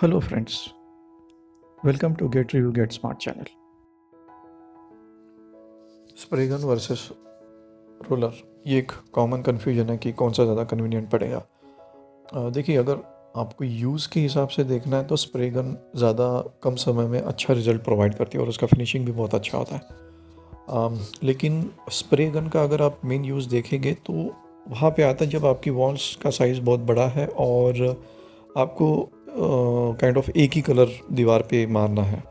Hello friends, welcome to Get Review Get Smart channel. Spray gun versus roller, ये एक common confusion है कि कौन सा ज़्यादा कन्वीनियंट पड़ेगा। देखिए, अगर आपको यूज़ के हिसाब से देखना है तो स्प्रे गन ज़्यादा कम समय में अच्छा रिजल्ट प्रोवाइड करती है और उसका फिनिशिंग भी बहुत अच्छा होता है। लेकिन स्प्रे गन का अगर आप मेन यूज़ देखेंगे तो वहाँ पे आता है जब आपकी वॉल्स का साइज़ बहुत बड़ा है और आपको काइंड ऑफ एक ही कलर दीवार पे मारना है।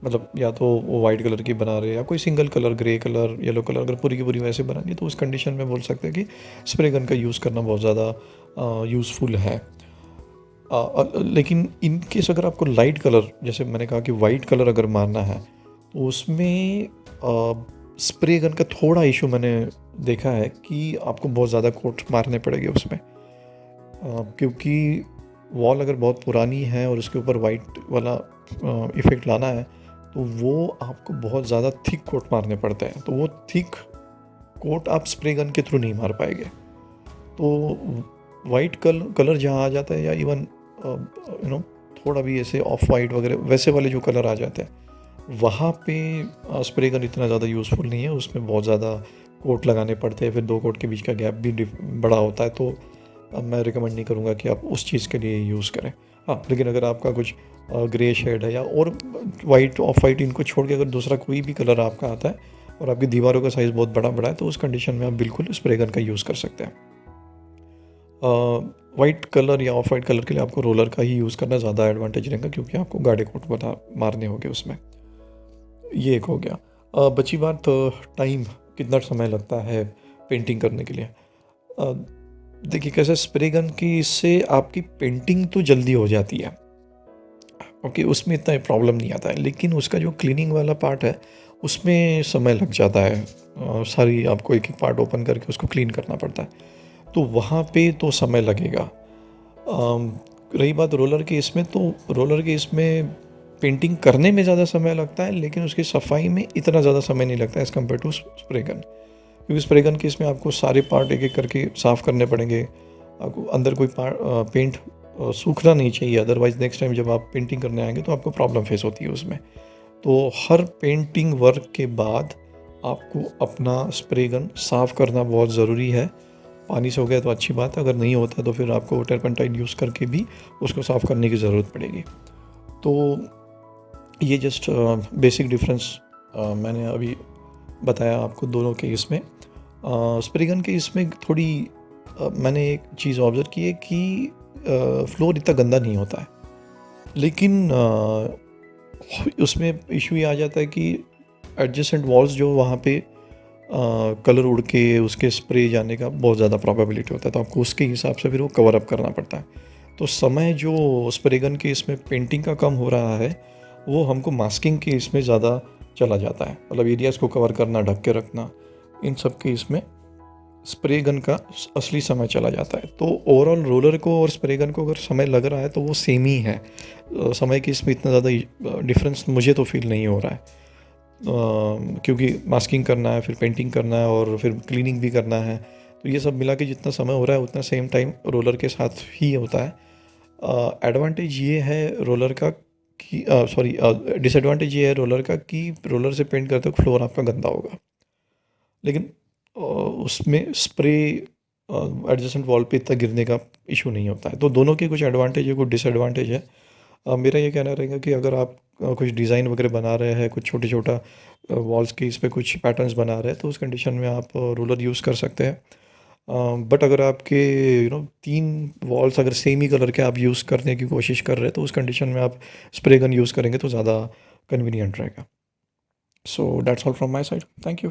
मतलब या तो वो वाइट कलर की बना रहे हैं या कोई single colour, grey colour, yellow colour, अगर पूरी की पूरी वैसे बनानी है तो उस कंडीशन में बोल सकते हैं कि स्प्रे गन का यूज़ करना बहुत ज़्यादा यूज़फुल है। लेकिन इन केस अगर आपको लाइट कलर, जैसे मैंने कहा कि वाइट कलर अगर मारना है तो उसमें स्प्रे गन का थोड़ा इशू मैंने देखा है कि आपको बहुत ज़्यादा कोट मारने पड़ेंगे उसमें, क्योंकि वॉल अगर बहुत पुरानी है और उसके ऊपर वाइट वाला इफ़ेक्ट लाना है तो वो आपको बहुत ज़्यादा थिक कोट मारने पड़ते हैं, तो वो थिक कोट आप स्प्रे गन के थ्रू नहीं मार पाएंगे। तो वाइट कलर जहाँ आ जाता है या इवन थोड़ा भी ऐसे ऑफ वाइट वगैरह वैसे वाले जो कलर आ जाते हैं वहाँ पे स्प्रे गन इतना ज़्यादा यूज़फुल नहीं है। उसमें बहुत ज़्यादा कोट लगाने पड़ते हैं, फिर दो कोट के बीच का गैप भी बड़ा होता है, तो मैं रिकमेंड नहीं करूँगा कि आप उस चीज़ के लिए यूज़ करें। हाँ, लेकिन अगर आपका कुछ ग्रे शेड है या और वाइट, ऑफ वाइट, इनको छोड़ के अगर दूसरा कोई भी कलर आपका आता है और आपकी दीवारों का साइज़ बहुत बड़ा बड़ा है तो उस कंडीशन में आप बिल्कुल स्प्रे गन का यूज़ कर सकते हैं। वाइट कलर या ऑफ वाइट कलर के लिए आपको रोलर का ही यूज़ करना ज़्यादा एडवांटेज रहेगा, क्योंकि आपको गाढ़े कोट बना मारने होंगे उसमें। ये एक हो गया। बची बात टाइम, कितना समय लगता है पेंटिंग करने के लिए। देखिए, कैसे स्प्रे गन की इससे आपकी पेंटिंग तो जल्दी हो जाती है, ओके, उसमें इतना प्रॉब्लम नहीं आता है, लेकिन उसका जो क्लीनिंग वाला पार्ट है उसमें समय लग जाता है। सारी आपको एक एक पार्ट ओपन करके उसको क्लीन करना पड़ता है, तो वहाँ पे तो समय लगेगा। रही बात रोलर की, इसमें तो रोलर के इसमें पेंटिंग करने में ज़्यादा समय लगता है, लेकिन उसकी सफाई में इतना ज़्यादा समय नहीं लगता है as compare to spray gun, क्योंकि स्प्रे गन के इसमें आपको सारे पार्ट एक एक करके साफ़ करने पड़ेंगे। आपको अंदर कोई पेंट सूखना नहीं चाहिए, अदरवाइज़ नेक्स्ट टाइम जब आप पेंटिंग करने आएंगे तो आपको प्रॉब्लम फेस होती है उसमें। तो हर पेंटिंग वर्क के बाद आपको अपना स्प्रे गन साफ़ करना बहुत ज़रूरी है। पानी से हो गया तो अच्छी बात है, अगर नहीं होता तो फिर आपको टर्पेंटाइन यूज़ करके भी उसको साफ़ करने की ज़रूरत पड़ेगी। तो ये जस्ट बेसिक डिफरेंस मैंने अभी बताया आपको दोनों के इसमें। स्प्रे गन के इसमें थोड़ी मैंने एक चीज़ ऑब्ज़र्व की है कि फ्लोर इतना गंदा नहीं होता है, लेकिन उसमें इशू ये आ जाता है कि एडजेसेंट वॉल्स जो वहाँ पे कलर उड़ के उसके स्प्रे जाने का बहुत ज़्यादा प्रोबेबिलिटी होता है, तो आपको उसके हिसाब से फिर वो कवर अप करना पड़ता है। तो समय जो स्प्रे गन के इसमें पेंटिंग का कम हो रहा है वो हमको मास्किंग के इसमें ज़्यादा चला जाता है, मतलब एरियाज़ को कवर करना, ढक के रखना, इन सब के इसमें स्प्रे गन का असली समय चला जाता है। तो ओवरऑल रोलर को और स्प्रे गन को अगर समय लग रहा है तो वो सेम ही है। समय की इसमें इतना ज़्यादा डिफरेंस मुझे तो फील नहीं हो रहा है, क्योंकि मास्किंग करना है, फिर पेंटिंग करना है और फिर क्लीनिंग भी करना है, तो ये सब मिला के जितना समय हो रहा है उतना सेम टाइम रोलर के साथ ही होता है। एडवांटेज ये है रोलर का कि सॉरी, डिसएडवांटेज ये है रोलर का कि रोलर से पेंट करते वक्त फ्लोर आपका गंदा होगा, लेकिन उसमें स्प्रे एडजेसेंट वॉल पे इतना गिरने का इशू नहीं होता है। तो दोनों के कुछ एडवांटेज है, कुछ डिसएडवांटेज है। मेरा ये कहना रहेगा कि अगर आप कुछ डिज़ाइन वगैरह बना रहे हैं, कुछ छोटे छोटा वॉल्स के इस पे कुछ पैटर्न्स बना रहे हैं, तो उस कंडीशन में आप रोलर यूज़ कर सकते हैं। बट अगर आपके 3 वॉल्स अगर सेम ही कलर के आप यूज़ करने की कोशिश कर रहे हैं तो उस कंडीशन में आप स्प्रे गन यूज़ करेंगे तो ज़्यादा कन्वीनियंट रहेगा। So that's all from my side, thank you.